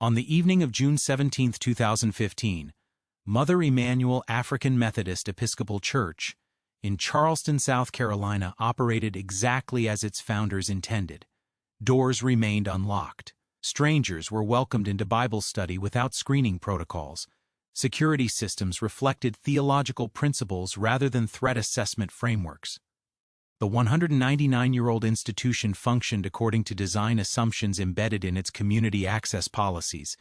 On the evening of June 17, 2015, Mother Emanuel African Methodist Episcopal Church in Charleston, South Carolina operated exactly as its founders intended. Doors remained unlocked. Strangers were welcomed into Bible study without screening protocols. Security systems reflected theological principles rather than threat assessment frameworks. The 199-year-old institution functioned according to design assumptions embedded in its community access policies.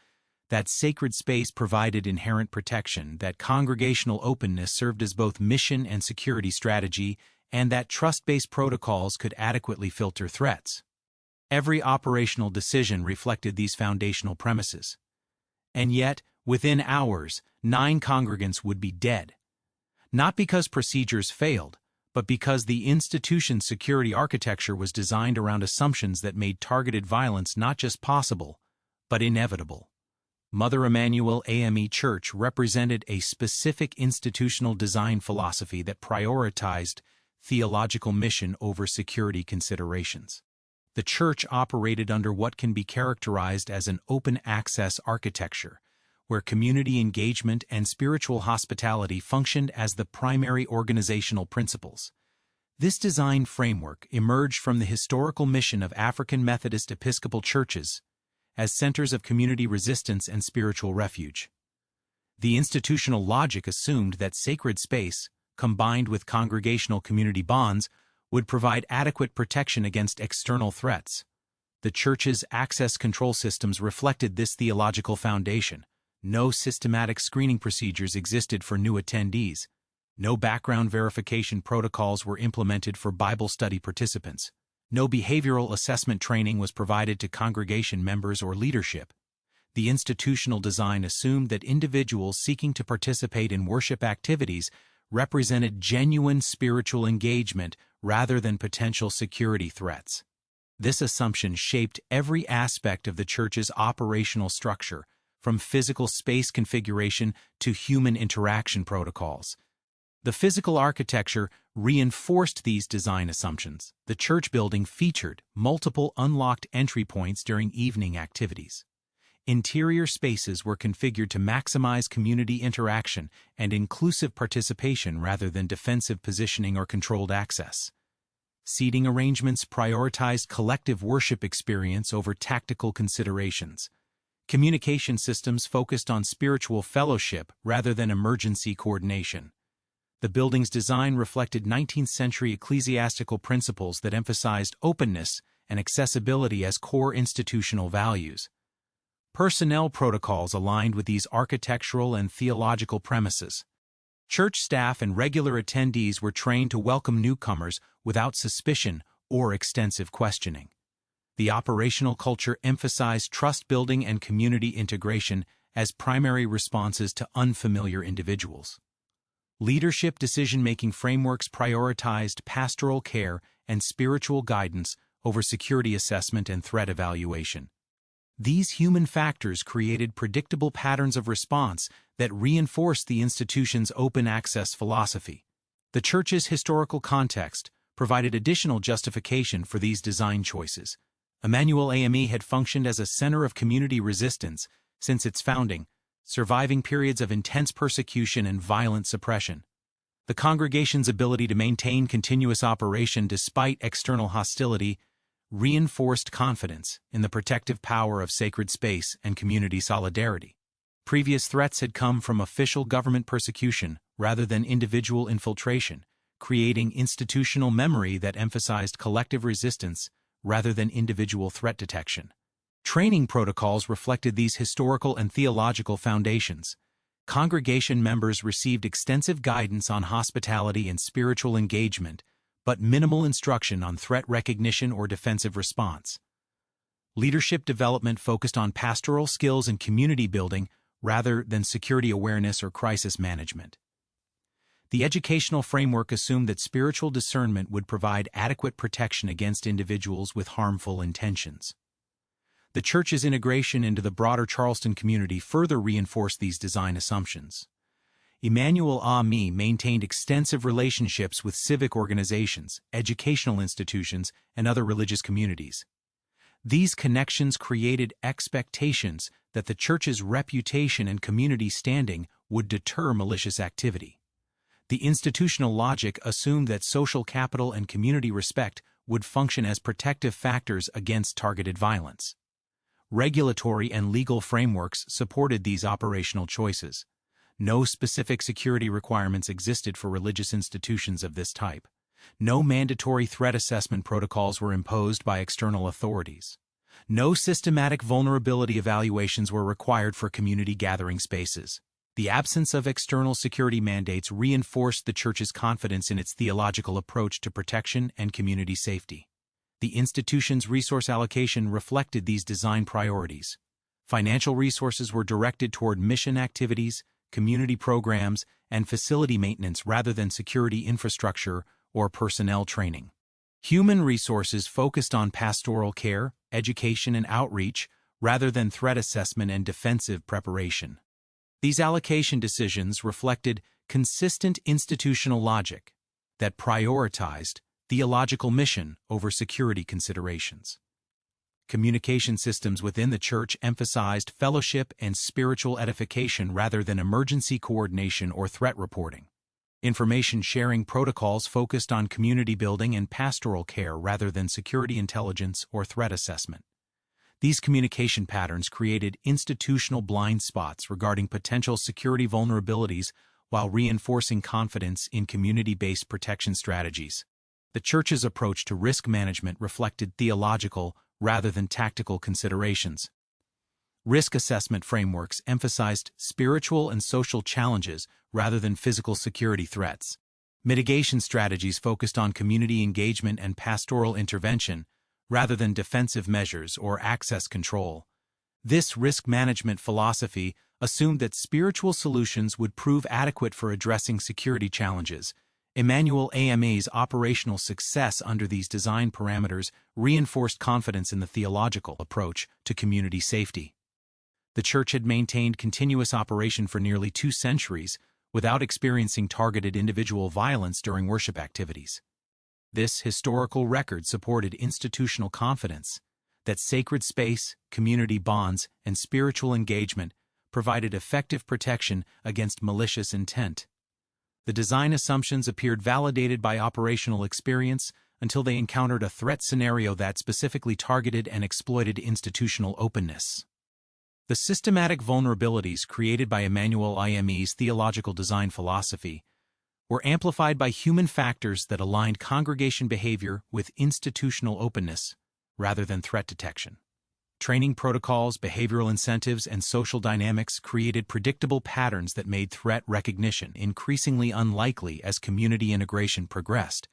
That sacred space provided inherent protection, that congregational openness served as both mission and security strategy, and that trust-based protocols could adequately filter threats. Every operational decision reflected these foundational premises. And yet, within hours, 9 congregants would be dead. Not because procedures failed, but because the institution's security architecture was designed around assumptions that made targeted violence not just possible, but inevitable. Mother Emanuel AME Church represented a specific institutional design philosophy that prioritized theological mission over security considerations. The church operated under what can be characterized as an open-access architecture, where community engagement and spiritual hospitality functioned as the primary organizational principles. This design framework emerged from the historical mission of African Methodist Episcopal churches as centers of community resistance and spiritual refuge. The institutional logic assumed that sacred space, combined with congregational community bonds, would provide adequate protection against external threats. The church's access control systems reflected this theological foundation. No systematic screening procedures existed for new attendees. No background verification protocols were implemented for Bible study participants. No behavioral assessment training was provided to congregation members or leadership. The institutional design assumed that individuals seeking to participate in worship activities represented genuine spiritual engagement rather than potential security threats. This assumption shaped every aspect of the church's operational structure, from physical space configuration to human interaction protocols. The physical architecture reinforced these design assumptions. The church building featured multiple unlocked entry points during evening activities. Interior spaces were configured to maximize community interaction and inclusive participation rather than defensive positioning or controlled access. Seating arrangements prioritized collective worship experience over tactical considerations. Communication systems focused on spiritual fellowship rather than emergency coordination. The building's design reflected 19th-century ecclesiastical principles that emphasized openness and accessibility as core institutional values. Personnel protocols aligned with these architectural and theological premises. Church staff and regular attendees were trained to welcome newcomers without suspicion or extensive questioning. The operational culture emphasized trust-building and community integration as primary responses to unfamiliar individuals. Leadership decision-making frameworks prioritized pastoral care and spiritual guidance over security assessment and threat evaluation. These human factors created predictable patterns of response that reinforced the institution's open-access philosophy. The church's historical context provided additional justification for these design choices. Emanuel AME had functioned as a center of community resistance since its founding, surviving periods of intense persecution and violent suppression. The congregation's ability to maintain continuous operation despite external hostility reinforced confidence in the protective power of sacred space and community solidarity. Previous threats had come from official government persecution rather than individual infiltration, creating institutional memory that emphasized collective resistance rather than individual threat detection. Training protocols reflected these historical and theological foundations. Congregation members received extensive guidance on hospitality and spiritual engagement, but minimal instruction on threat recognition or defensive response. Leadership development focused on pastoral skills and community building rather than security awareness or crisis management. The educational framework assumed that spiritual discernment would provide adequate protection against individuals with harmful intentions. The church's integration into the broader Charleston community further reinforced these design assumptions. Emanuel AME maintained extensive relationships with civic organizations, educational institutions, and other religious communities. These connections created expectations that the church's reputation and community standing would deter malicious activity. The institutional logic assumed that social capital and community respect would function as protective factors against targeted violence. Regulatory and legal frameworks supported these operational choices. No specific security requirements existed for religious institutions of this type. No mandatory threat assessment protocols were imposed by external authorities. No systematic vulnerability evaluations were required for community gathering spaces. The absence of external security mandates reinforced the Church's confidence in its theological approach to protection and community safety. The institution's resource allocation reflected these design priorities. Financial resources were directed toward mission activities, community programs, and facility maintenance rather than security infrastructure or personnel training. Human resources focused on pastoral care, education, and outreach rather than threat assessment and defensive preparation. These allocation decisions reflected consistent institutional logic that prioritized theological mission over security considerations. Communication systems within the Church emphasized fellowship and spiritual edification rather than emergency coordination or threat reporting. Information sharing protocols focused on community building and pastoral care rather than security intelligence or threat assessment. These communication patterns created institutional blind spots regarding potential security vulnerabilities while reinforcing confidence in community-based protection strategies. The Church's approach to risk management reflected theological rather than tactical considerations. Risk assessment frameworks emphasized spiritual and social challenges rather than physical security threats. Mitigation strategies focused on community engagement and pastoral intervention rather than defensive measures or access control. This risk management philosophy assumed that spiritual solutions would prove adequate for addressing security challenges. Emanuel AME's operational success under these design parameters reinforced confidence in the theological approach to community safety. The Church had maintained continuous operation for nearly 2 centuries without experiencing targeted individual violence during worship activities. This historical record supported institutional confidence that sacred space, community bonds, and spiritual engagement provided effective protection against malicious intent. The design assumptions appeared validated by operational experience until they encountered a threat scenario that specifically targeted and exploited institutional openness. The systematic vulnerabilities created by Emanuel AME's theological design philosophy were amplified by human factors that aligned congregation behavior with institutional openness rather than threat detection. Training protocols, behavioral incentives, and social dynamics created predictable patterns that made threat recognition increasingly unlikely as community integration progressed.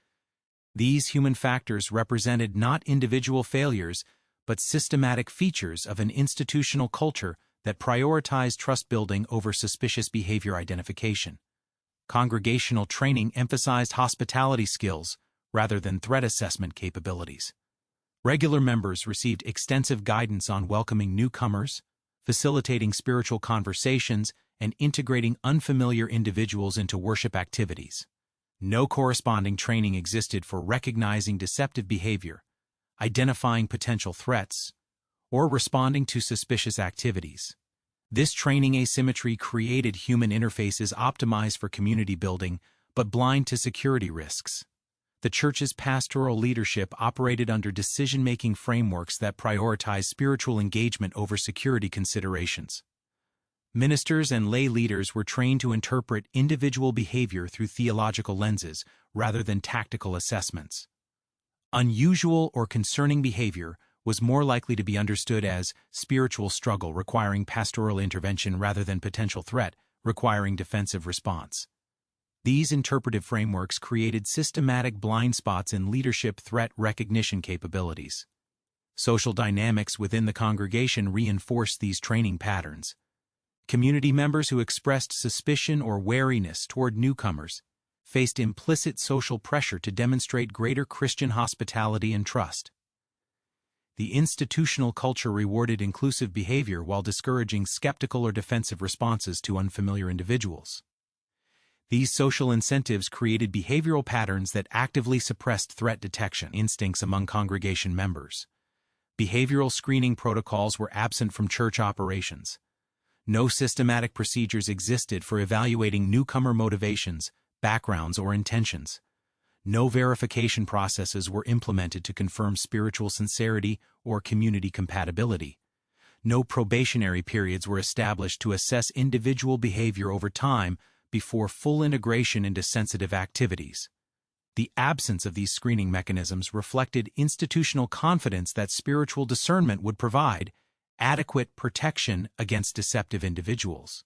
These human factors represented not individual failures, but systematic features of an institutional culture that prioritized trust building over suspicious behavior identification. Congregational training emphasized hospitality skills rather than threat assessment capabilities. Regular members received extensive guidance on welcoming newcomers, facilitating spiritual conversations, and integrating unfamiliar individuals into worship activities. No corresponding training existed for recognizing deceptive behavior, identifying potential threats, or responding to suspicious activities. This training asymmetry created human interfaces optimized for community building but blind to security risks. The Church's pastoral leadership operated under decision-making frameworks that prioritized spiritual engagement over security considerations. Ministers and lay leaders were trained to interpret individual behavior through theological lenses rather than tactical assessments. Unusual or concerning behavior was more likely to be understood as spiritual struggle requiring pastoral intervention rather than potential threat requiring defensive response. These interpretive frameworks created systematic blind spots in leadership threat recognition capabilities. Social dynamics within the congregation reinforced these training patterns. Community members who expressed suspicion or wariness toward newcomers faced implicit social pressure to demonstrate greater Christian hospitality and trust. The institutional culture rewarded inclusive behavior while discouraging skeptical or defensive responses to unfamiliar individuals. These social incentives created behavioral patterns that actively suppressed threat detection instincts among congregation members. Behavioral screening protocols were absent from church operations. No systematic procedures existed for evaluating newcomer motivations, backgrounds, or intentions. No verification processes were implemented to confirm spiritual sincerity or community compatibility. No probationary periods were established to assess individual behavior over time before full integration into sensitive activities. The absence of these screening mechanisms reflected institutional confidence that spiritual discernment would provide adequate protection against deceptive individuals.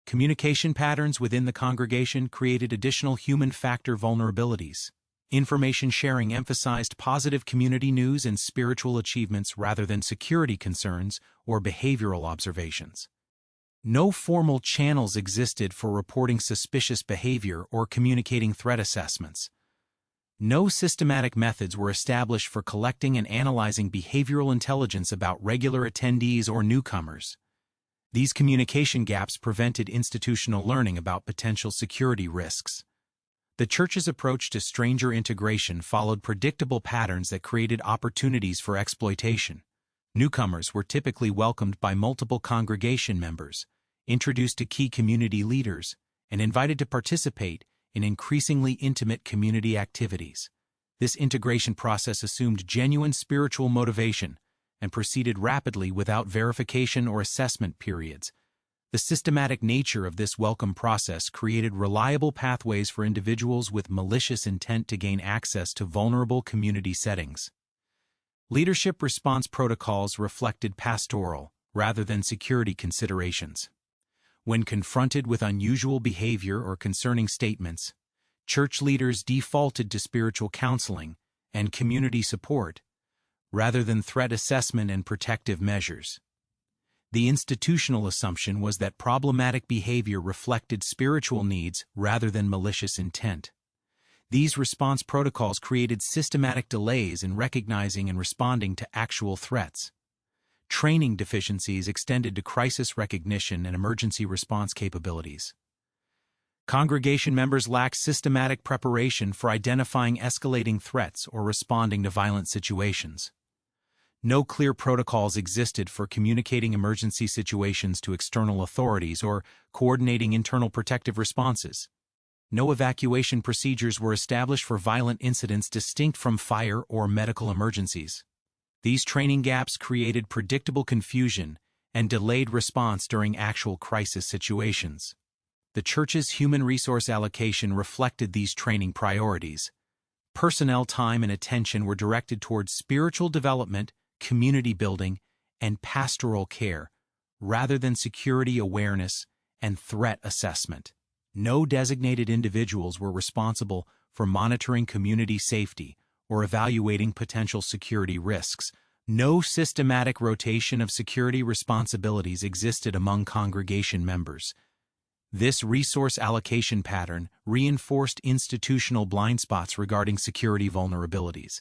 Communication patterns within the congregation created additional human factor vulnerabilities. Information sharing emphasized positive community news and spiritual achievements rather than security concerns or behavioral observations. No formal channels existed for reporting suspicious behavior or communicating threat assessments. No systematic methods were established for collecting and analyzing behavioral intelligence about regular attendees or newcomers. These communication gaps prevented institutional learning about potential security risks. The church's approach to stranger integration followed predictable patterns that created opportunities for exploitation. Newcomers were typically welcomed by multiple congregation members, introduced to key community leaders, and invited to participate in increasingly intimate community activities. This integration process assumed genuine spiritual motivation and proceeded rapidly without verification or assessment periods. The systematic nature of this welcome process created reliable pathways for individuals with malicious intent to gain access to vulnerable community settings. Leadership response protocols reflected pastoral rather than security considerations. When confronted with unusual behavior or concerning statements, church leaders defaulted to spiritual counseling and community support rather than threat assessment and protective measures. The institutional assumption was that problematic behavior reflected spiritual needs rather than malicious intent. These response protocols created systematic delays in recognizing and responding to actual threats. Training deficiencies extended to crisis recognition and emergency response capabilities. Congregation members lacked systematic preparation for identifying escalating threats or responding to violent situations. No clear protocols existed for communicating emergency situations to external authorities or coordinating internal protective responses. No evacuation procedures were established for violent incidents distinct from fire or medical emergencies. These training gaps created predictable confusion and delayed response during actual crisis situations. The church's human resource allocation reflected these training priorities. Personnel time and attention were directed towards spiritual development, community building, and pastoral care, rather than security awareness and threat assessment. No designated individuals were responsible for monitoring community safety or evaluating potential security risks. No systematic rotation of security responsibilities existed among congregation members. This resource allocation pattern reinforced institutional blind spots regarding security vulnerabilities.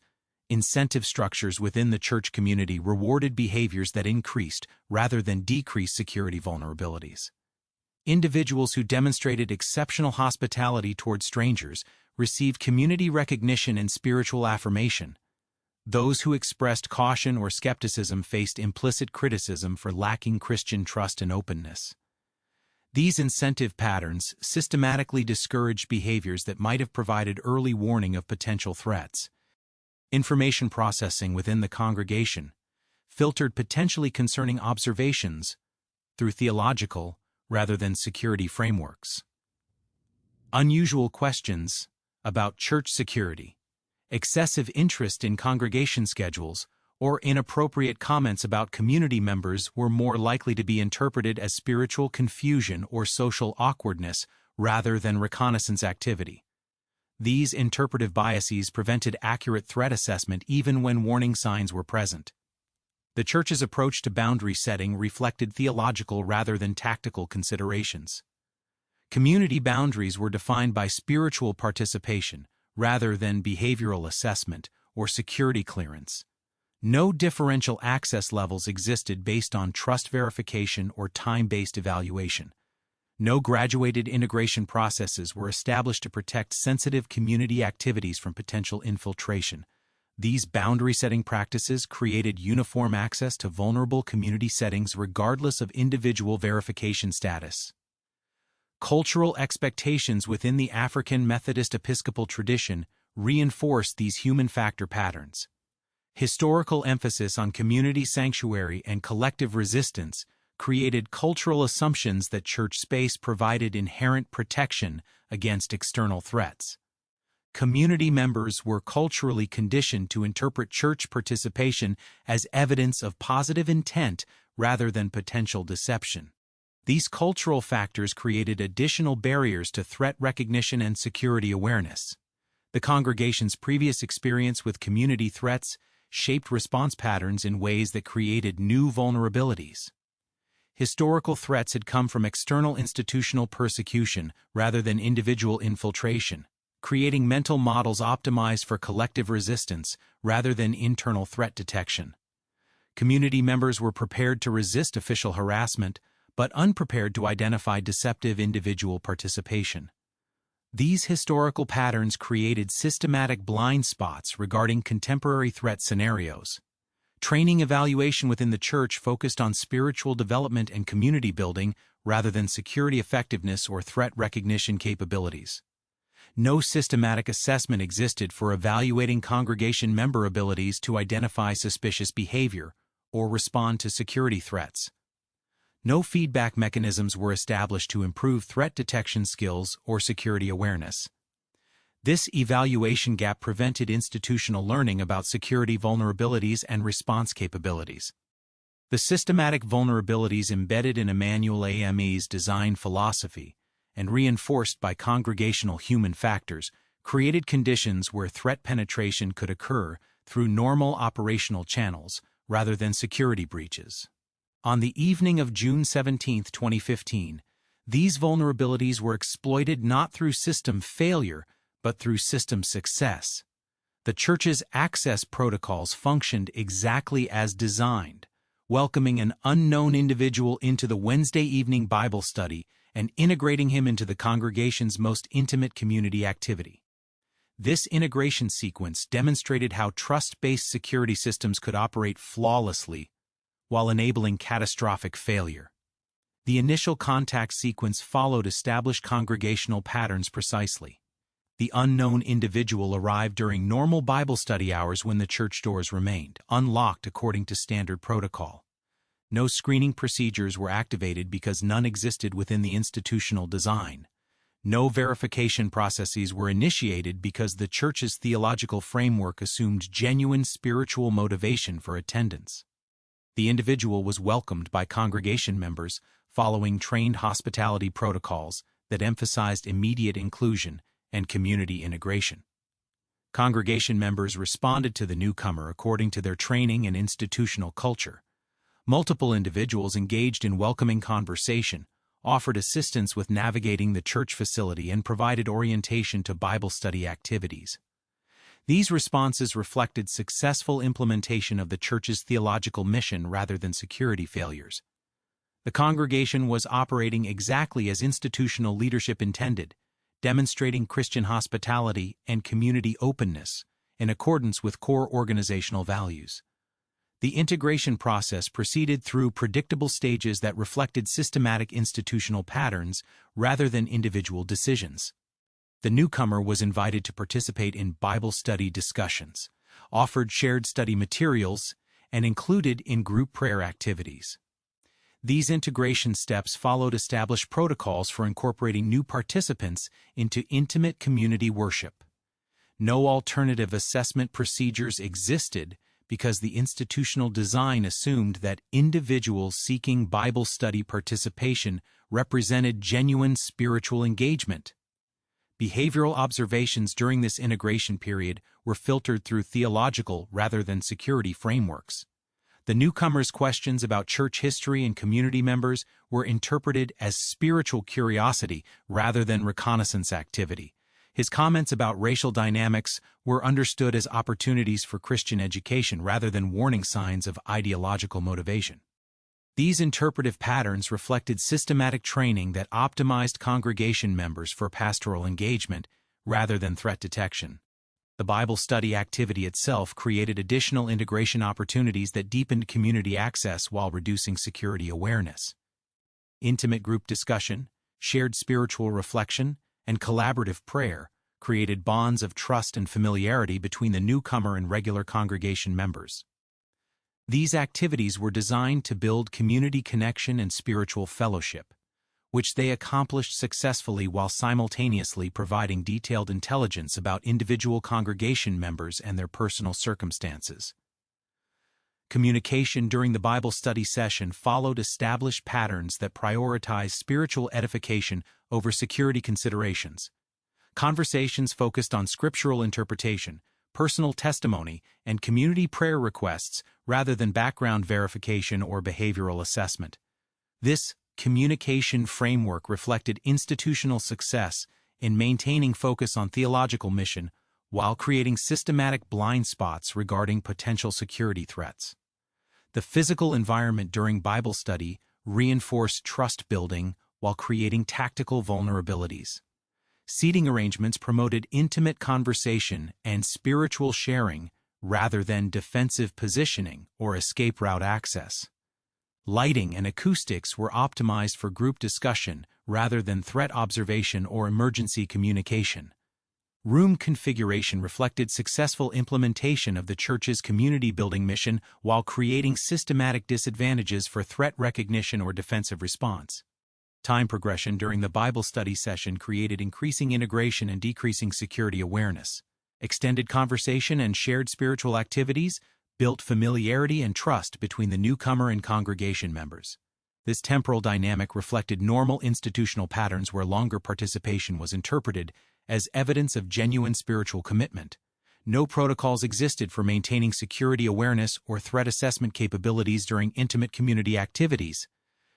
Incentive structures within the church community rewarded behaviors that increased rather than decreased security vulnerabilities. Individuals who demonstrated exceptional hospitality toward strangers received community recognition and spiritual affirmation. Those who expressed caution or skepticism faced implicit criticism for lacking Christian trust and openness. These incentive patterns systematically discouraged behaviors that might have provided early warning of potential threats. Information processing within the congregation filtered potentially concerning observations through theological rather than security frameworks. Unusual questions about church security, excessive interest in congregation schedules, or inappropriate comments about community members were more likely to be interpreted as spiritual confusion or social awkwardness rather than reconnaissance activity. These interpretive biases prevented accurate threat assessment even when warning signs were present. The church's approach to boundary setting reflected theological rather than tactical considerations. Community boundaries were defined by spiritual participation rather than behavioral assessment or security clearance. No differential access levels existed based on trust verification or time-based evaluation. No graduated integration processes were established to protect sensitive community activities from potential infiltration. These boundary-setting practices created uniform access to vulnerable community settings regardless of individual verification status. Cultural expectations within the African Methodist Episcopal tradition reinforced these human factor patterns. Historical emphasis on community sanctuary and collective resistance created cultural assumptions that church space provided inherent protection against external threats. Community members were culturally conditioned to interpret church participation as evidence of positive intent rather than potential deception. These cultural factors created additional barriers to threat recognition and security awareness. The congregation's previous experience with community threats shaped response patterns in ways that created new vulnerabilities. Historical threats had come from external institutional persecution rather than individual infiltration, creating mental models optimized for collective resistance rather than internal threat detection. Community members were prepared to resist official harassment, but unprepared to identify deceptive individual participation. These historical patterns created systematic blind spots regarding contemporary threat scenarios. Training evaluation within the church focused on spiritual development and community building rather than security effectiveness or threat recognition capabilities. No systematic assessment existed for evaluating congregation member abilities to identify suspicious behavior or respond to security threats. No feedback mechanisms were established to improve threat detection skills or security awareness. This evaluation gap prevented institutional learning about security vulnerabilities and response capabilities. The systematic vulnerabilities embedded in Emanuel AME's design philosophy and reinforced by congregational human factors created conditions where threat penetration could occur through normal operational channels rather than security breaches. On the evening of June 17, 2015, these vulnerabilities were exploited not through system failure, but through system success. The church's access protocols functioned exactly as designed, welcoming an unknown individual into the Wednesday evening Bible study and integrating him into the congregation's most intimate community activity. This integration sequence demonstrated how trust-based security systems could operate flawlessly while enabling catastrophic failure. The initial contact sequence followed established congregational patterns precisely. The unknown individual arrived during normal Bible study hours when the church doors remained unlocked according to standard protocol. No screening procedures were activated because none existed within the institutional design. No verification processes were initiated because the church's theological framework assumed genuine spiritual motivation for attendance. The individual was welcomed by congregation members following trained hospitality protocols that emphasized immediate inclusion and community integration. Congregation members responded to the newcomer according to their training and institutional culture. Multiple individuals engaged in welcoming conversation, offered assistance with navigating the church facility, and provided orientation to Bible study activities. These responses reflected successful implementation of the church's theological mission rather than security failures. The congregation was operating exactly as institutional leadership intended, demonstrating Christian hospitality and community openness in accordance with core organizational values. The integration process proceeded through predictable stages that reflected systematic institutional patterns rather than individual decisions. The newcomer was invited to participate in Bible study discussions, offered shared study materials, and included in group prayer activities. These integration steps followed established protocols for incorporating new participants into intimate community worship. No alternative assessment procedures existed because the institutional design assumed that individuals seeking Bible study participation represented genuine spiritual engagement. Behavioral observations during this integration period were filtered through theological rather than security frameworks. The newcomer's questions about church history and community members were interpreted as spiritual curiosity rather than reconnaissance activity. His comments about racial dynamics were understood as opportunities for Christian education rather than warning signs of ideological motivation. These interpretive patterns reflected systematic training that optimized congregation members for pastoral engagement rather than threat detection. The Bible study activity itself created additional integration opportunities that deepened community access while reducing security awareness. Intimate group discussion, shared spiritual reflection, and collaborative prayer created bonds of trust and familiarity between the newcomer and regular congregation members. These activities were designed to build community connection and spiritual fellowship, which they accomplished successfully while simultaneously providing detailed intelligence about individual congregation members and their personal circumstances. Communication during the Bible study session followed established patterns that prioritized spiritual edification over security considerations. Conversations focused on scriptural interpretation, personal testimony, and community prayer requests rather than background verification or behavioral assessment. This communication framework reflected institutional success in maintaining focus on theological mission while creating systematic blind spots regarding potential security threats. The physical environment during Bible study reinforced trust building while creating tactical vulnerabilities. Seating arrangements promoted intimate conversation and spiritual sharing rather than defensive positioning or escape route access. Lighting and acoustics were optimized for group discussion rather than threat observation or emergency communication. Room configuration reflected successful implementation of the church's community-building mission while creating systematic disadvantages for threat recognition or defensive response. Time progression during the Bible study session created increasing integration and decreasing security awareness. Extended conversation and shared spiritual activities built familiarity and trust between the newcomer and congregation members. This temporal dynamic reflected normal institutional patterns where longer participation was interpreted as evidence of genuine spiritual commitment. No protocols existed for maintaining security awareness or threat assessment capabilities during intimate community activities.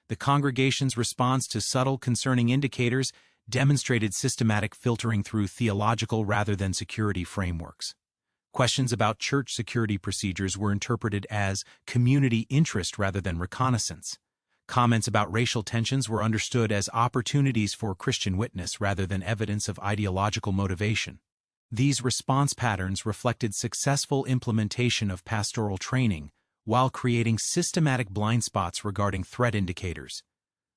The congregation's response to subtle concerning indicators demonstrated systematic filtering through theological rather than security frameworks. Questions about church security procedures were interpreted as community interest rather than reconnaissance. Comments about racial tensions were understood as opportunities for Christian witness rather than evidence of ideological motivation. These response patterns reflected successful implementation of pastoral training while creating systematic blind spots regarding threat indicators.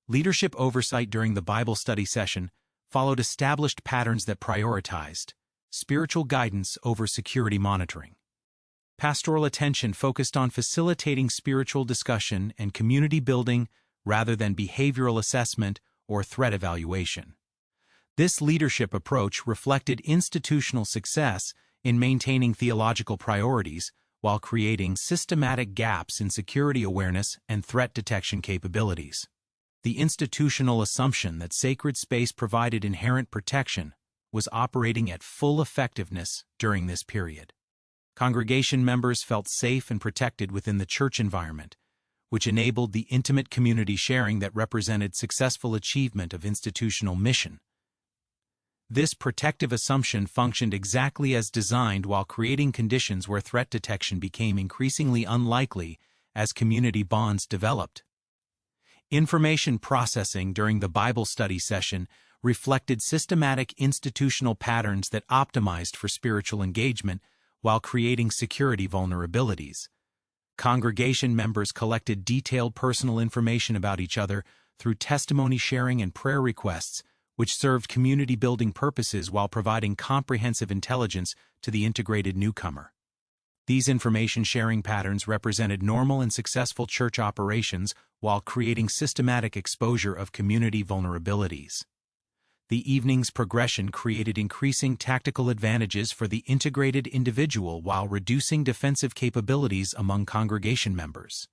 Leadership oversight during the Bible study session followed established patterns that prioritized spiritual guidance over security monitoring. Pastoral attention focused on facilitating spiritual discussion and community building rather than behavioral assessment or threat evaluation. This leadership approach reflected institutional success in maintaining theological priorities while creating systematic gaps in security awareness and threat detection capabilities. The institutional assumption that sacred space provided inherent protection was operating at full effectiveness during this period. Congregation members felt safe and protected within the church environment, which enabled the intimate community sharing that represented successful achievement of institutional mission. This protective assumption functioned exactly as designed while creating conditions where threat detection became increasingly unlikely as community bonds developed. Information processing during the Bible study session reflected systematic institutional patterns that optimized for spiritual engagement while creating security vulnerabilities. Congregation members collected detailed personal information about each other through testimony sharing and prayer requests, which served community-building purposes while providing comprehensive intelligence to the integrated newcomer. These information-sharing patterns represented normal and successful church operations while creating systematic exposure of community vulnerabilities. The evening's progression created increasing tactical advantages for the integrated individual while reducing defensive capabilities among congregation members.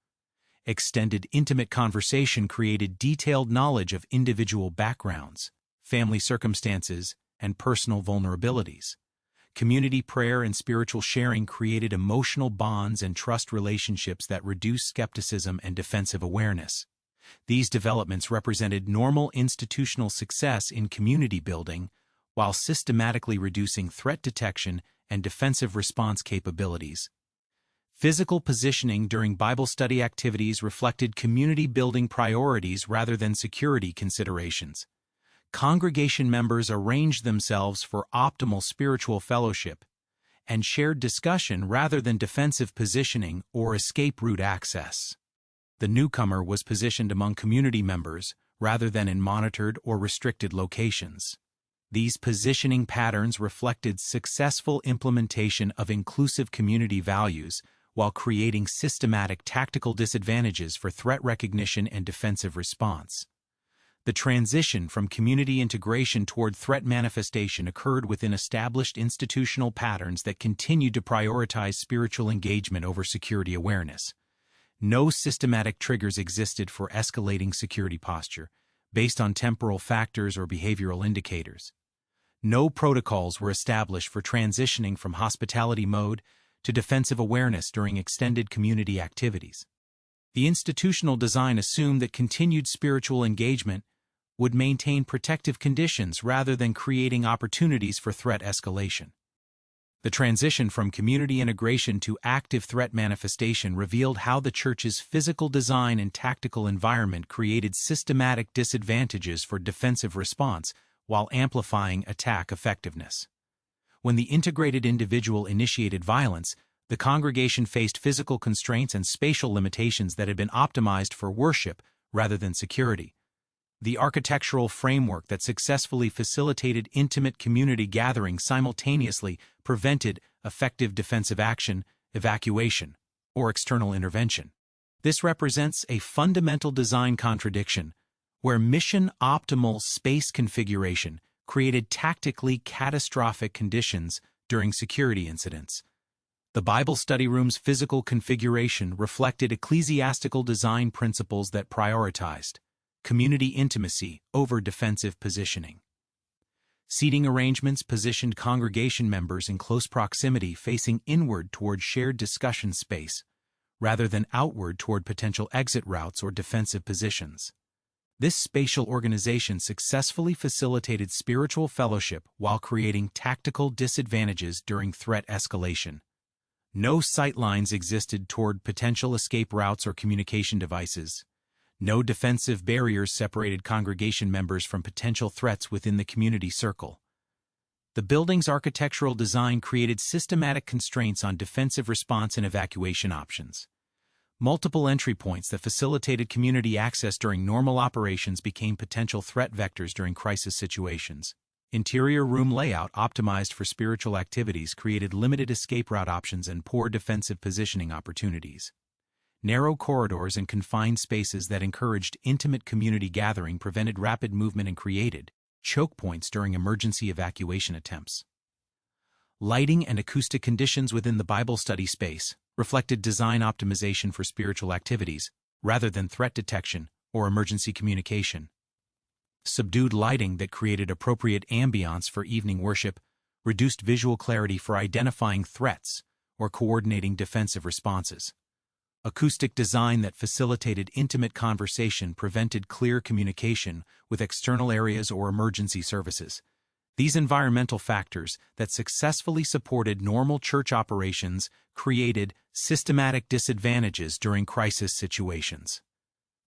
Extended intimate conversation created detailed knowledge of individual backgrounds, family circumstances, and personal vulnerabilities. Community prayer and spiritual sharing created emotional bonds and trust relationships that reduced skepticism and defensive awareness. These developments represented normal institutional success in community building while systematically reducing threat detection and defensive response capabilities. Physical positioning during Bible study activities reflected community-building priorities rather than security considerations. Congregation members arranged themselves for optimal spiritual fellowship, and shared discussion rather than defensive positioning or escape route access. The newcomer was positioned among community members rather than in monitored or restricted locations. These positioning patterns reflected successful implementation of inclusive community values while creating systematic tactical disadvantages for threat recognition and defensive response. The transition from community integration toward threat manifestation occurred within established institutional patterns that continued to prioritize spiritual engagement over security awareness. No systematic triggers existed for escalating security posture, based on temporal factors or behavioral indicators. No protocols were established for transitioning from hospitality mode to defensive awareness during extended community activities. The institutional design assumed that continued spiritual engagement would maintain protective conditions rather than creating opportunities for threat escalation. The transition from community integration to active threat manifestation revealed how the church's physical design and tactical environment created systematic disadvantages for defensive response while amplifying attack effectiveness. When the integrated individual initiated violence, the congregation faced physical constraints and spatial limitations that had been optimized for worship rather than security. The architectural framework that successfully facilitated intimate community gatherings simultaneously prevented effective defensive action, evacuation, or external intervention. This represents a fundamental design contradiction, where mission-optimal space configuration created tactically catastrophic conditions during security incidents. The Bible study room's physical configuration reflected ecclesiastical design principles that prioritized community intimacy over defensive positioning. Seating arrangements positioned congregation members in close proximity facing inward toward shared discussion space, rather than outward toward potential exit routes or defensive positions. This spatial organization successfully facilitated spiritual fellowship while creating tactical disadvantages during threat escalation. No sightlines existed toward potential escape routes or communication devices. No defensive barriers separated congregation members from potential threats within the community circle. The building's architectural design created systematic constraints on defensive response and evacuation options. Multiple entry points that facilitated community access during normal operations became potential threat vectors during crisis situations. Interior room layout optimized for spiritual activities created limited escape route options and poor defensive positioning opportunities. Narrow corridors and confined spaces that encouraged intimate community gathering prevented rapid movement and created choke points during emergency evacuation attempts. Lighting and acoustic conditions within the Bible study space reflected design optimization for spiritual activities, rather than threat detection or emergency communication. Subdued lighting that created appropriate ambiance for evening worship reduced visual clarity for identifying threats or coordinating defensive responses. Acoustic design that facilitated intimate conversation prevented clear communication with external areas or emergency services. These environmental factors that successfully supported normal church operations created systematic disadvantages during crisis situations.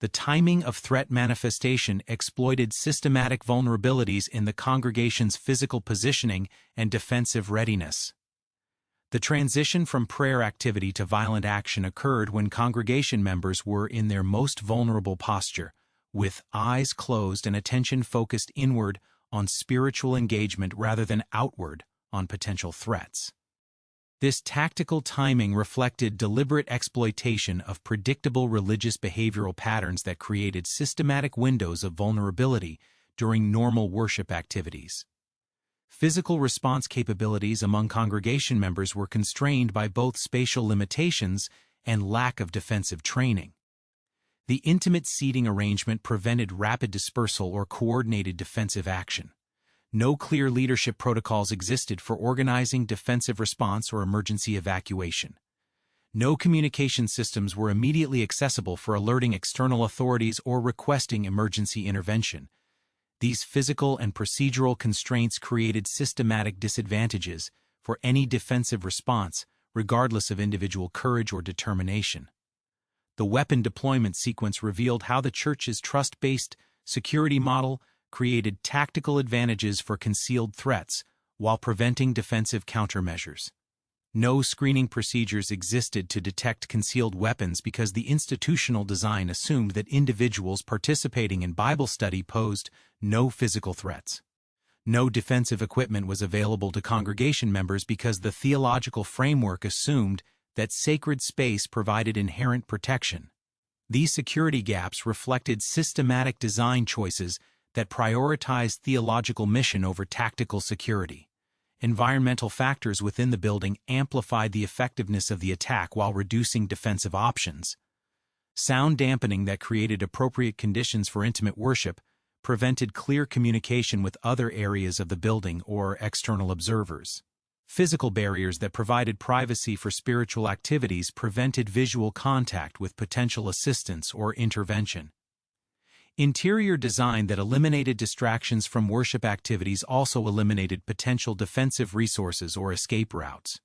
The timing of threat manifestation exploited systematic vulnerabilities in the congregation's physical positioning and defensive readiness. The transition from prayer activity to violent action occurred when congregation members were in their most vulnerable posture, with eyes closed and attention focused inward on spiritual engagement rather than outward on potential threats. This tactical timing reflected deliberate exploitation of predictable religious behavioral patterns that created systematic windows of vulnerability during normal worship activities. Physical response capabilities among congregation members were constrained by both spatial limitations and lack of defensive training. The intimate seating arrangement prevented rapid dispersal or coordinated defensive action. No clear leadership protocols existed for organizing defensive response or emergency evacuation. No communication systems were immediately accessible for alerting external authorities or requesting emergency intervention. These physical and procedural constraints created systematic disadvantages for any defensive response, regardless of individual courage or determination. The weapon deployment sequence revealed how the church's trust-based security model created tactical advantages for concealed threats while preventing defensive countermeasures. No screening procedures existed to detect concealed weapons because the institutional design assumed that individuals participating in Bible study posed no physical threats. No defensive equipment was available to congregation members because the theological framework assumed that sacred space provided inherent protection. These security gaps reflected systematic design choices that prioritized theological mission over tactical security. Environmental factors within the building amplified the effectiveness of the attack while reducing defensive options. Sound dampening that created appropriate conditions for intimate worship prevented clear communication with other areas of the building or external observers. Physical barriers that provided privacy for spiritual activities prevented visual contact with potential assistance or intervention. Interior design that eliminated distractions from worship activities also eliminated potential defensive resources or escape routes.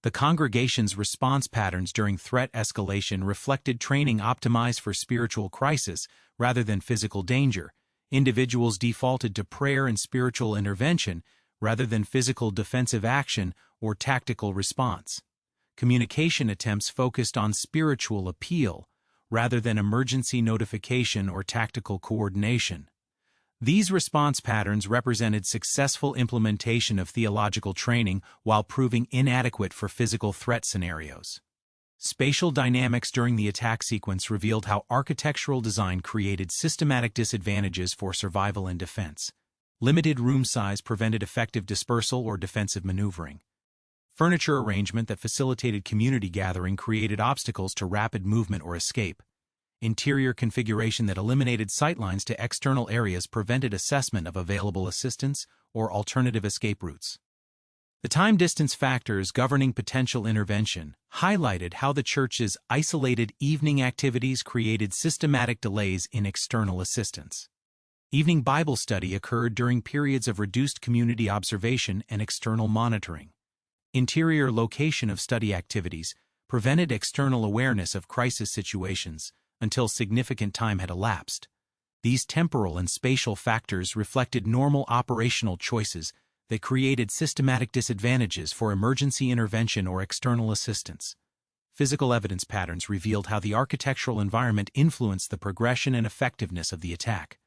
The congregation's response patterns during threat escalation reflected training optimized for spiritual crisis rather than physical danger. Individuals defaulted to prayer and spiritual intervention rather than physical defensive action or tactical response. Communication attempts focused on spiritual appeal rather than emergency notification or tactical coordination. These response patterns represented successful implementation of theological training while proving inadequate for physical threat scenarios. Spatial dynamics during the attack sequence revealed how architectural design created systematic disadvantages for survival and defense. Limited room size prevented effective dispersal or defensive maneuvering. Furniture arrangement that facilitated community gathering created obstacles to rapid movement or escape. Interior configuration that eliminated sightlines to external areas prevented assessment of available assistance or alternative escape routes. The time-distance factors governing potential intervention highlighted how the church's isolated evening activities created systematic delays in external assistance. Evening Bible study occurred during periods of reduced community observation and external monitoring. Interior location of study activities prevented external awareness of crisis situations until significant time had elapsed. These temporal and spatial factors reflected normal operational choices that created systematic disadvantages for emergency intervention or external assistance. Physical evidence patterns revealed how the architectural environment influenced the progression and effectiveness of the attack.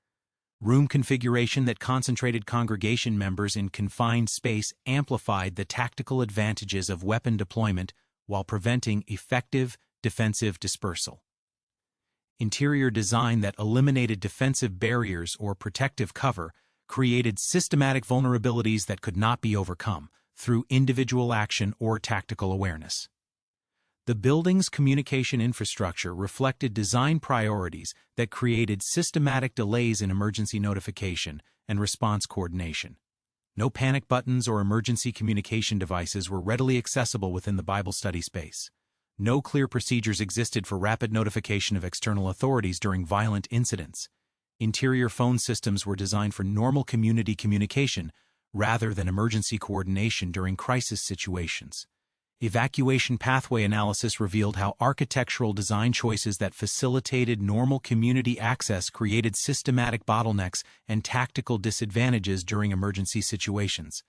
Room configuration that concentrated congregation members in confined space amplified the tactical advantages of weapon deployment while preventing effective defensive dispersal. Interior design that eliminated defensive barriers or protective cover created systematic vulnerabilities that could not be overcome through individual action or tactical awareness. The building's communication infrastructure reflected design priorities that created systematic delays in emergency notification and response coordination. No panic buttons or emergency communication devices were readily accessible within the Bible study space. No clear procedures existed for rapid notification of external authorities during violent incidents. Interior phone systems were designed for normal community communication rather than emergency coordination during crisis situations. Evacuation pathway analysis revealed how architectural design choices that facilitated normal community access created systematic bottlenecks and tactical disadvantages during emergency situations.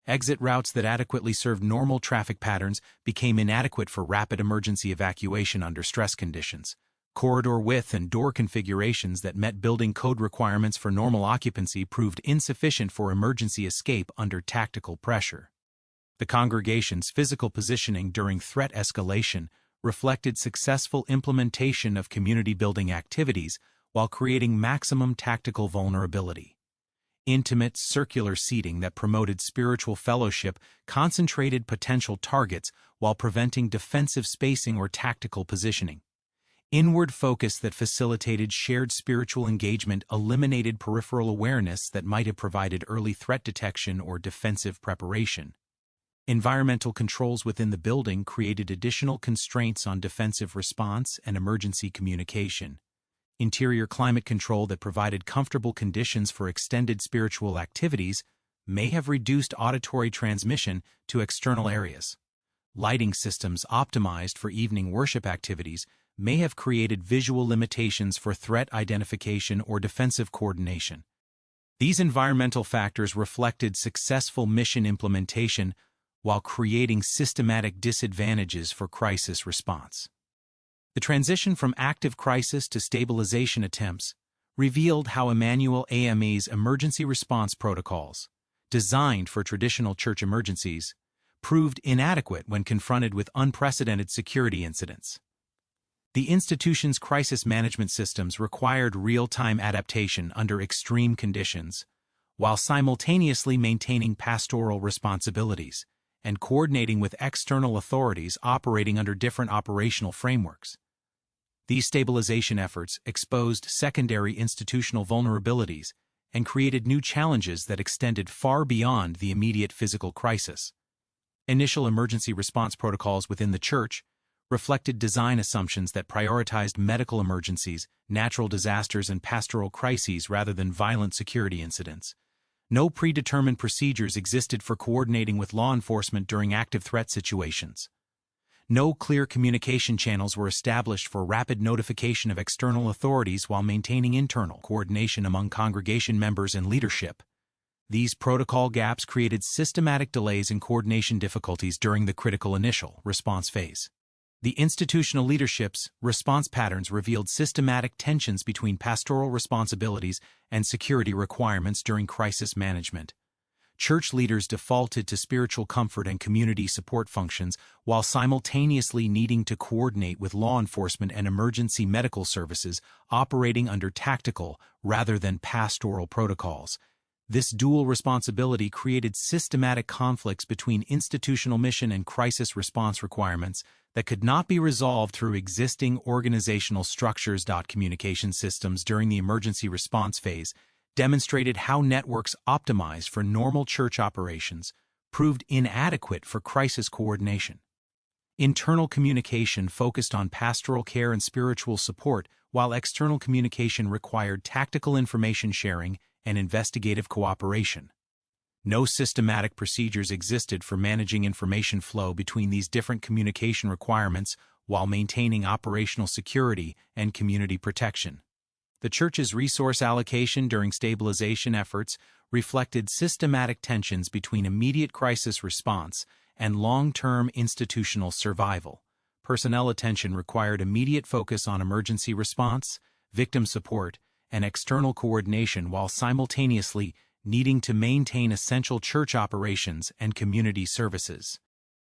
Exit routes that adequately served normal traffic patterns became inadequate for rapid emergency evacuation under stress conditions. Corridor width and door configurations that met building code requirements for normal occupancy proved insufficient for emergency escape under tactical pressure. The congregation's physical positioning during threat escalation reflected successful implementation of community-building activities while creating maximum tactical vulnerability. Intimate, circular seating that promoted spiritual fellowship concentrated potential targets while preventing defensive spacing or tactical positioning. Inward focus that facilitated shared spiritual engagement eliminated peripheral awareness that might have provided early threat detection or defensive preparation. Environmental controls within the building created additional constraints on defensive response and emergency communication. Interior climate control that provided comfortable conditions for extended spiritual activities may have reduced auditory transmission to external areas. Lighting systems optimized for evening worship activities may have created visual limitations for threat identification or defensive coordination. These environmental factors reflected successful mission implementation while creating systematic disadvantages for crisis response. The transition from active crisis to stabilization attempts revealed how Emanuel AME's emergency response protocols, designed for traditional church emergencies, proved inadequate when confronted with unprecedented security incidents. The institution's crisis management systems required real-time adaptation under extreme conditions, while simultaneously maintaining pastoral responsibilities and coordinating with external authorities operating under different operational frameworks. These stabilization efforts exposed secondary institutional vulnerabilities and created new challenges that extended far beyond the immediate physical crisis. Initial emergency response protocols within the church reflected design assumptions that prioritized medical emergencies, natural disasters, and pastoral crises rather than violent security incidents. No predetermined procedures existed for coordinating with law enforcement during active threat situations. No clear communication channels were established for rapid notification of external authorities while maintaining internal coordination among congregation members and leadership. These protocol gaps created systematic delays and coordination difficulties during the critical initial response phase. The institutional leadership's response patterns revealed systematic tensions between pastoral responsibilities and security requirements during crisis management. Church leaders defaulted to spiritual comfort and community support functions while simultaneously needing to coordinate with law enforcement and emergency medical services operating under tactical rather than pastoral protocols. This dual responsibility created systematic conflicts between institutional mission and crisis response requirements that could not be resolved through existing organizational structures. Communication systems during the emergency response phase demonstrated how networks optimized for normal church operations proved inadequate for crisis coordination. Internal communication focused on pastoral care and spiritual support, while external communication required tactical information sharing and investigative cooperation. No systematic procedures existed for managing information flow between these different communication requirements while maintaining operational security and community protection. The church's resource allocation during stabilization efforts reflected systematic tensions between immediate crisis response and long-term institutional survival. Personnel attention required immediate focus on emergency response, victim support, and external coordination while simultaneously needing to maintain essential church operations and community services.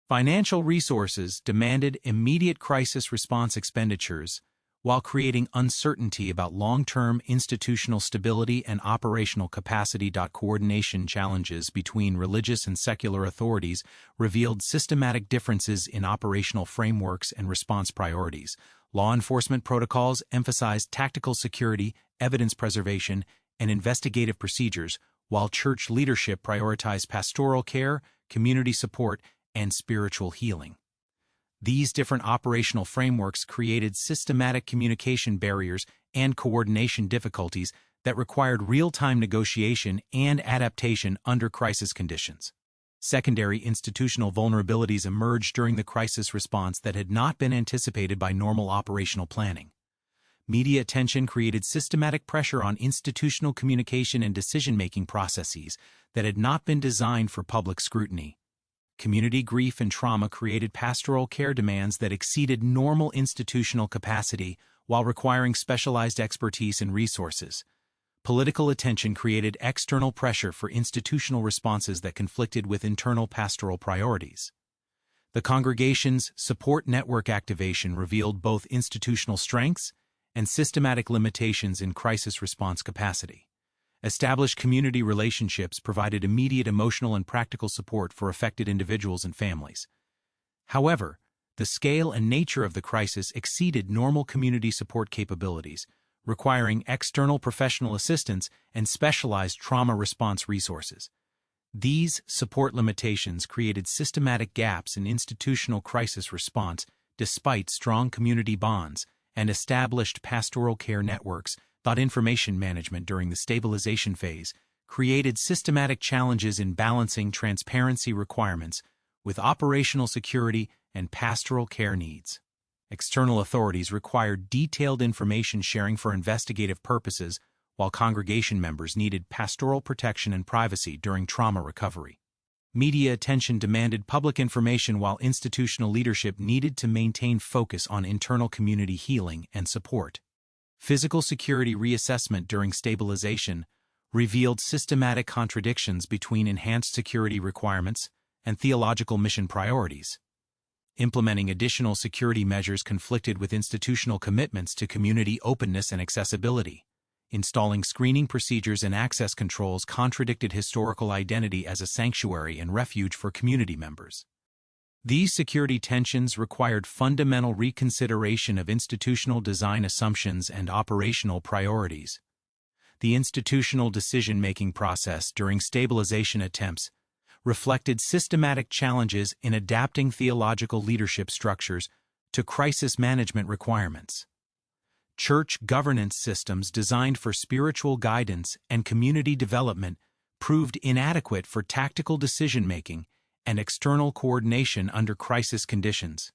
Financial resources demanded immediate crisis response expenditures, while creating uncertainty about long-term institutional stability and operational capacity. Coordination challenges between religious and secular authorities revealed systematic differences in operational frameworks and response priorities. Law enforcement protocols emphasized tactical security, evidence preservation, and investigative procedures, while church leadership prioritized pastoral care, community support, and spiritual healing. These different operational frameworks created systematic communication barriers and coordination difficulties that required real-time negotiation and adaptation under crisis conditions. Secondary institutional vulnerabilities emerged during the crisis response that had not been anticipated by normal operational planning. Media attention created systematic pressure on institutional communication and decision-making processes that had not been designed for public scrutiny. Community grief and trauma created pastoral care demands that exceeded normal institutional capacity while requiring specialized expertise and resources. Political attention created external pressure for institutional responses that conflicted with internal pastoral priorities. The congregation's support network activation revealed both institutional strengths and systematic limitations in crisis response capacity. Established community relationships provided immediate emotional and practical support for affected individuals and families. However, the scale and nature of the crisis exceeded normal community support capabilities, requiring external professional assistance and specialized trauma response resources. These support limitations created systematic gaps in institutional crisis response despite strong community bonds and established pastoral care networks. Information management during the stabilization phase created systematic challenges in balancing transparency requirements with operational security and pastoral care needs. External authorities required detailed information sharing for investigative purposes, while congregation members needed pastoral protection and privacy during trauma recovery. Media attention demanded public information while institutional leadership needed to maintain focus on internal community healing and support. Physical security reassessment during stabilization revealed systematic contradictions between enhanced security requirements and theological mission priorities. Implementing additional security measures conflicted with institutional commitments to community openness and accessibility. Installing screening procedures and access controls contradicted historical identity as a sanctuary and refuge for community members. These security tensions required fundamental reconsideration of institutional design assumptions and operational priorities. The institutional decision-making process during stabilization attempts reflected systematic challenges in adapting theological leadership structures to crisis management requirements. Church governance systems designed for spiritual guidance and community development proved inadequate for tactical decision-making and external coordination under crisis conditions.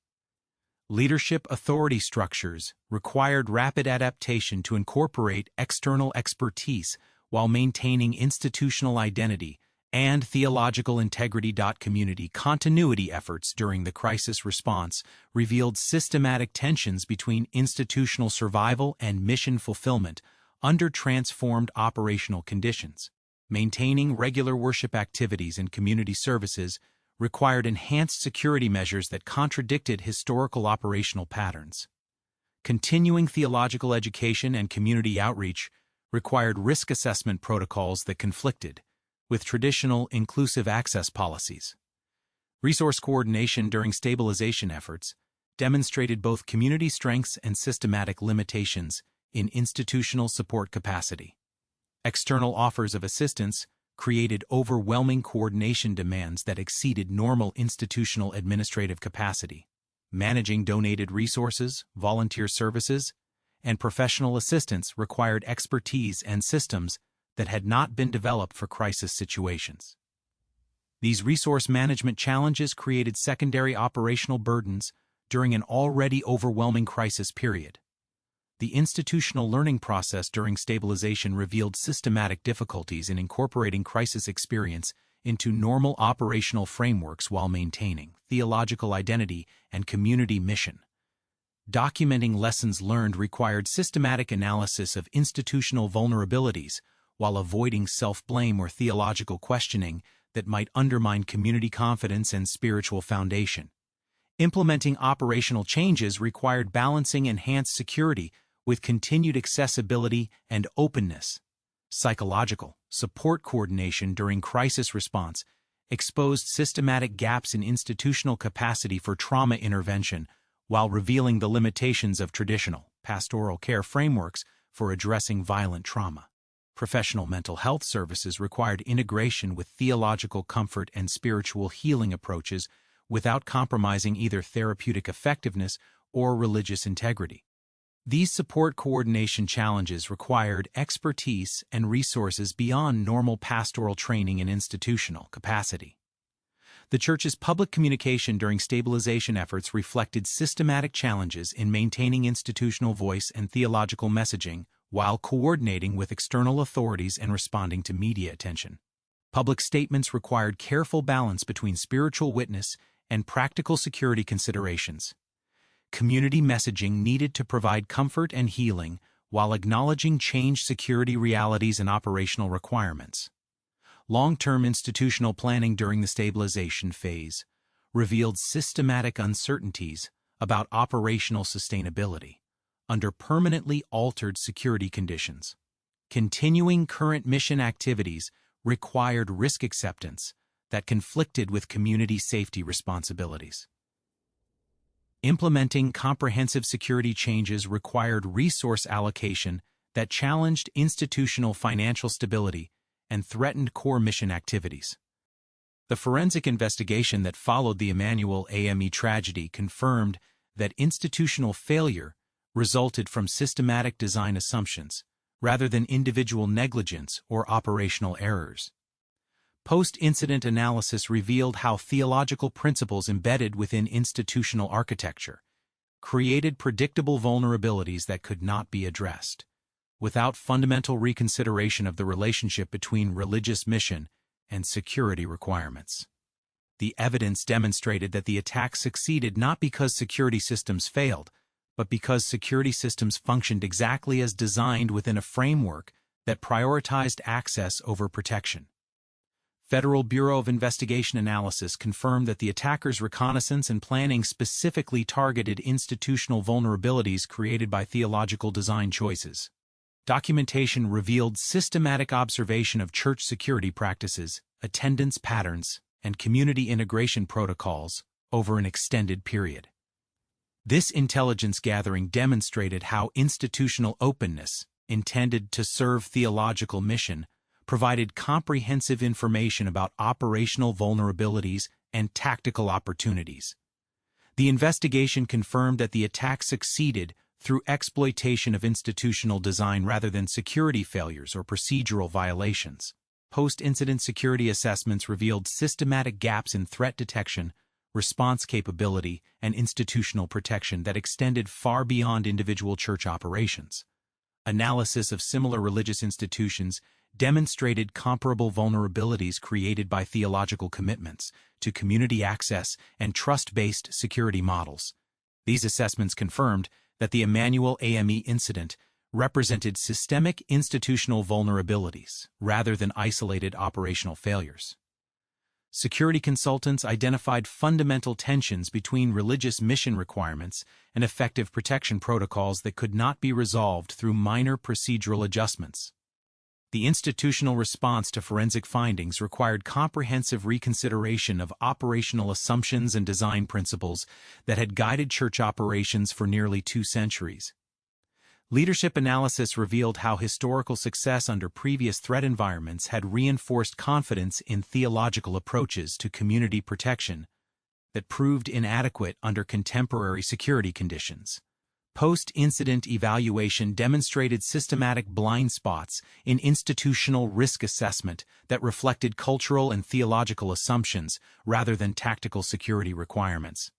Leadership authority structures required rapid adaptation to incorporate external expertise while maintaining institutional identity and theological integrity. Community continuity efforts during the crisis response revealed systematic tensions between institutional survival and mission fulfillment under transformed operational conditions. Maintaining regular worship activities and community services required enhanced security measures that contradicted historical operational patterns. Continuing theological education and community outreach required risk assessment protocols that conflicted with traditional inclusive access policies. Resource coordination during stabilization efforts demonstrated both community strengths and systematic limitations in institutional support capacity. External offers of assistance created overwhelming coordination demands that exceeded normal institutional administrative capacity. Managing donated resources, volunteer services, and professional assistance required expertise and systems that had not been developed for crisis situations. These resource management challenges created secondary operational burdens during an already overwhelming crisis period. The institutional learning process during stabilization revealed systematic difficulties in incorporating crisis experience into normal operational frameworks while maintaining theological identity and community mission. Documenting lessons learned required systematic analysis of institutional vulnerabilities while avoiding self-blame or theological questioning that might undermine community confidence and spiritual foundation. Implementing operational changes required balancing enhanced security with continued accessibility and openness. Psychological support coordination during crisis response exposed systematic gaps in institutional capacity for trauma intervention while revealing the limitations of traditional pastoral care frameworks for addressing violent trauma. Professional mental health services required integration with theological comfort and spiritual healing approaches without compromising either therapeutic effectiveness or religious integrity. These support coordination challenges required expertise and resources beyond normal pastoral training and institutional capacity. The Church's public communication during stabilization efforts reflected systematic challenges in maintaining institutional voice and theological messaging while coordinating with external authorities and responding to media attention. Public statements required careful balance between spiritual witness and practical security considerations. Community messaging needed to provide comfort and healing while acknowledging changed security realities and operational requirements. Long-term institutional planning during the stabilization phase revealed systematic uncertainties about operational sustainability under permanently altered security conditions. Continuing current mission activities required risk acceptance that conflicted with community safety responsibilities. Implementing comprehensive security changes required resource allocation that challenged institutional financial stability and threatened core mission activities. The forensic investigation that followed the Emanuel AME tragedy confirmed that institutional failure resulted from systematic design assumptions rather than individual negligence or operational errors. Post-incident analysis revealed how theological principles embedded within institutional architecture created predictable vulnerabilities that could not be addressed without fundamental reconsideration of the relationship between religious mission and security requirements. The evidence demonstrated that the attack succeeded not because security systems failed, but because security systems functioned exactly as designed within a framework that prioritized access over protection. Federal Bureau of Investigation analysis confirmed that the attackers' reconnaissance and planning specifically targeted institutional vulnerabilities created by theological design choices. Documentation revealed systematic observation of church security practices, attendance patterns, and community integration protocols over an extended period. This intelligence gathering demonstrated how institutional openness, intended to serve theological mission, provided comprehensive information about operational vulnerabilities and tactical opportunities. The investigation confirmed that the attack succeeded through exploitation of institutional design rather than security failures or procedural violations. Post-incident security assessments revealed systematic gaps in threat detection, response capability, and institutional protection that extended far beyond individual church operations. Analysis of similar religious institutions demonstrated comparable vulnerabilities created by theological commitments to community access and trust-based security models. These assessments confirmed that the Emanuel AME incident represented systemic institutional vulnerabilities rather than isolated operational failures. Security consultants identified fundamental tensions between religious mission requirements and effective protection protocols that could not be resolved through minor procedural adjustments. The institutional response to forensic findings required comprehensive reconsideration of operational assumptions and design principles that had guided church operations for nearly 2 centuries. Leadership analysis revealed how historical success under previous threat environments had reinforced confidence in theological approaches to community protection that proved inadequate under contemporary security conditions. Post-incident evaluation demonstrated systematic blind spots in institutional risk assessment that reflected cultural and theological assumptions rather than tactical security requirements.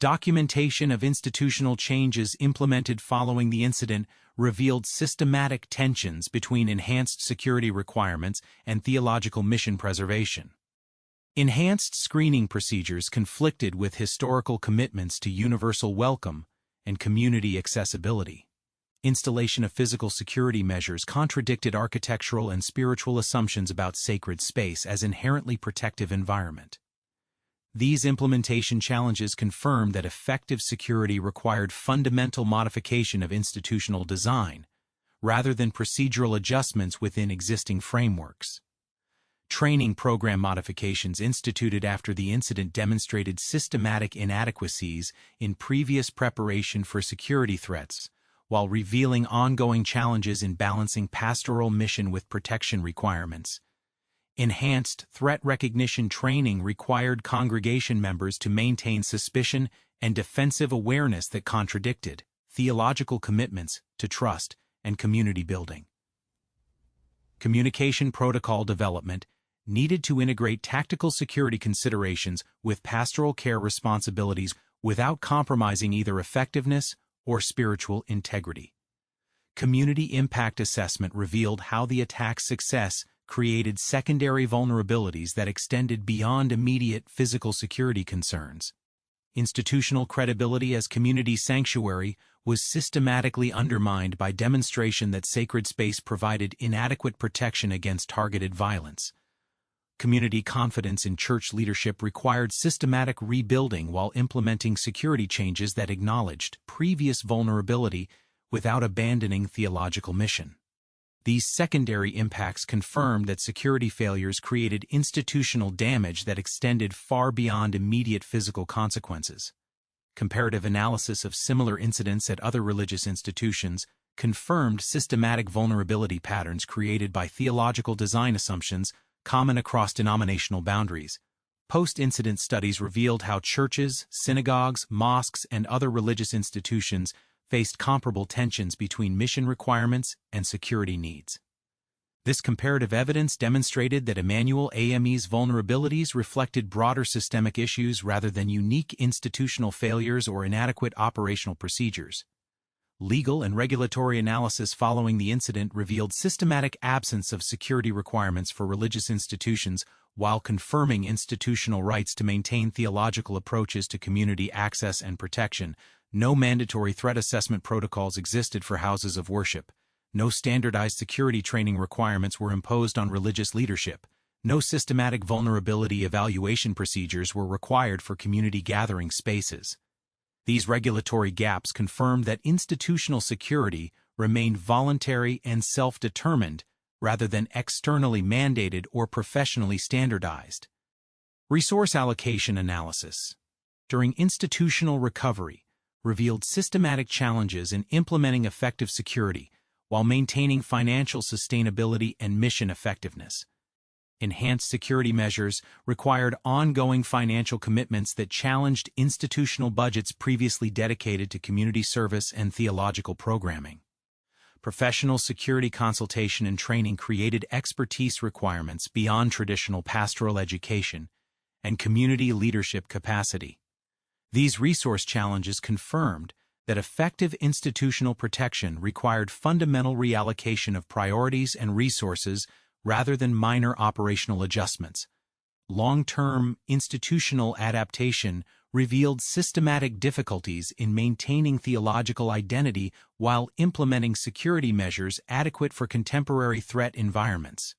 Documentation of institutional changes implemented following the incident revealed systematic tensions between enhanced security requirements and theological mission preservation. Enhanced screening procedures conflicted with historical commitments to universal welcome and community accessibility. Installation of physical security measures contradicted architectural and spiritual assumptions about sacred space as inherently protective environment. These implementation challenges confirmed that effective security required fundamental modification of institutional design, rather than procedural adjustments within existing frameworks. Training program modifications instituted after the incident demonstrated systematic inadequacies in previous preparation for security threats, while revealing ongoing challenges in balancing pastoral mission with protection requirements. Enhanced threat recognition training required congregation members to maintain suspicion and defensive awareness that contradicted theological commitments to trust and community building. Communication protocol development needed to integrate tactical security considerations with pastoral care responsibilities without compromising either effectiveness or spiritual integrity. Community impact assessment revealed how the attack's success created secondary vulnerabilities that extended beyond immediate physical security concerns. Institutional credibility as community sanctuary was systematically undermined by demonstration that sacred space provided inadequate protection against targeted violence. Community confidence in church leadership required systematic rebuilding while implementing security changes that acknowledged previous vulnerability without abandoning theological mission. These secondary impacts confirmed that security failures created institutional damage that extended far beyond immediate physical consequences. Comparative analysis of similar incidents at other religious institutions confirmed systematic vulnerability patterns created by theological design assumptions common across denominational boundaries. Post-incident studies revealed how churches, synagogues, mosques, and other religious institutions faced comparable tensions between mission requirements and security needs. This comparative evidence demonstrated that Emanuel AME's vulnerabilities reflected broader systemic issues rather than unique institutional failures or inadequate operational procedures. Legal and regulatory analysis following the incident revealed systematic absence of security requirements for religious institutions while confirming institutional rights to maintain theological approaches to community access and protection. No mandatory threat assessment protocols existed for houses of worship. No standardized security training requirements were imposed on religious leadership. No systematic vulnerability evaluation procedures were required for community gathering spaces. These regulatory gaps confirmed that institutional security remained voluntary and self-determined rather than externally mandated or professionally standardized. Resource allocation analysis during institutional recovery revealed systematic challenges in implementing effective security while maintaining financial sustainability and mission effectiveness. Enhanced security measures required ongoing financial commitments that challenged institutional budgets previously dedicated to community service and theological programming. Professional security consultation and training created expertise requirements beyond traditional pastoral education and community leadership capacity. These resource challenges confirmed that effective institutional protection required fundamental reallocation of priorities and resources rather than minor operational adjustments. Long-term institutional adaptation revealed systematic difficulties in maintaining theological identity while implementing security measures adequate for contemporary threat environments.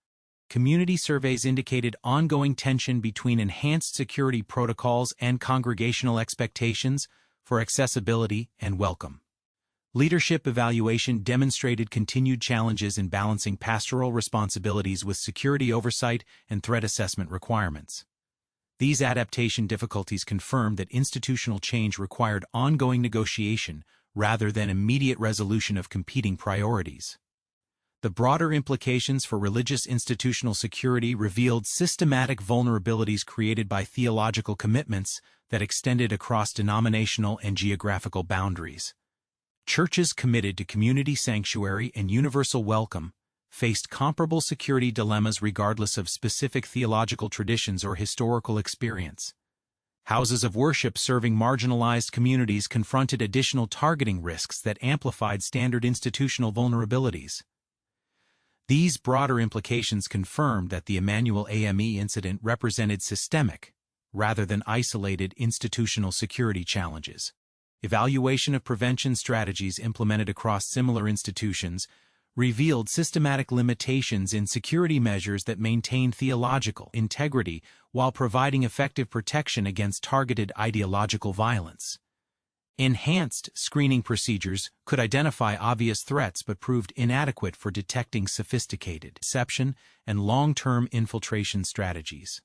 Community surveys indicated ongoing tension between enhanced security protocols and congregational expectations for accessibility and welcome. Leadership evaluation demonstrated continued challenges in balancing pastoral responsibilities with security oversight and threat assessment requirements. These adaptation difficulties confirmed that institutional change required ongoing negotiation rather than immediate resolution of competing priorities. The broader implications for religious institutional security revealed systematic vulnerabilities created by theological commitments that extended across denominational and geographical boundaries. Churches committed to community sanctuary and universal welcome faced comparable security dilemmas regardless of specific theological traditions or historical experience. Houses of worship serving marginalized communities confronted additional targeting risks that amplified standard institutional vulnerabilities. These broader implications confirmed that the Emanuel AME incident represented systemic, rather than isolated institutional security challenges. Evaluation of prevention strategies implemented across similar institutions revealed systematic limitations in security measures that maintained theological integrity while providing effective protection against targeted ideological violence. Enhanced screening procedures could identify obvious threats but proved inadequate for detecting sophisticated deception and long-term infiltration strategies.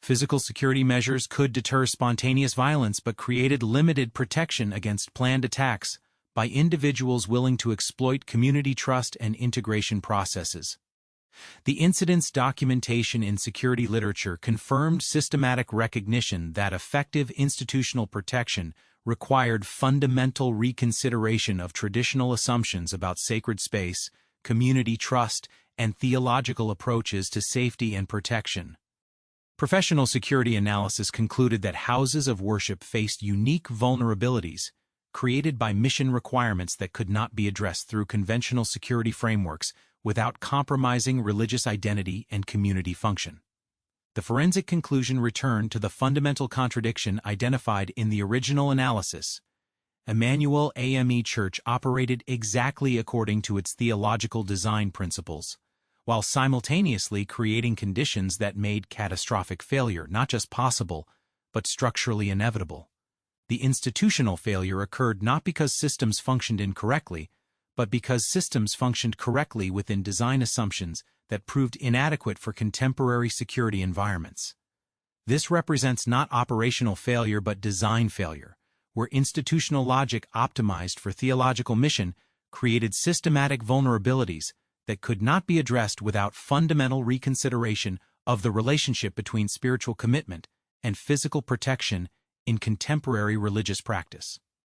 Physical security measures could deter spontaneous violence but created limited protection against planned attacks by individuals willing to exploit community trust and integration processes. The incident's documentation in security literature confirmed systematic recognition that effective institutional protection required fundamental reconsideration of traditional assumptions about sacred space, community trust, and theological approaches to safety and protection. Professional security analysis concluded that houses of worship faced unique vulnerabilities created by mission requirements that could not be addressed through conventional security frameworks without compromising religious identity and community function. The forensic conclusion returned to the fundamental contradiction identified in the original analysis. Emanuel AME Church operated exactly according to its theological design principles, while simultaneously creating conditions that made catastrophic failure not just possible, but structurally inevitable. The institutional failure occurred not because systems functioned incorrectly, but because systems functioned correctly within design assumptions that proved inadequate for contemporary security environments. This represents not operational failure but design failure, where institutional logic optimized for theological mission created systematic vulnerabilities that could not be addressed without fundamental reconsideration of the relationship between spiritual commitment and physical protection in contemporary religious practice.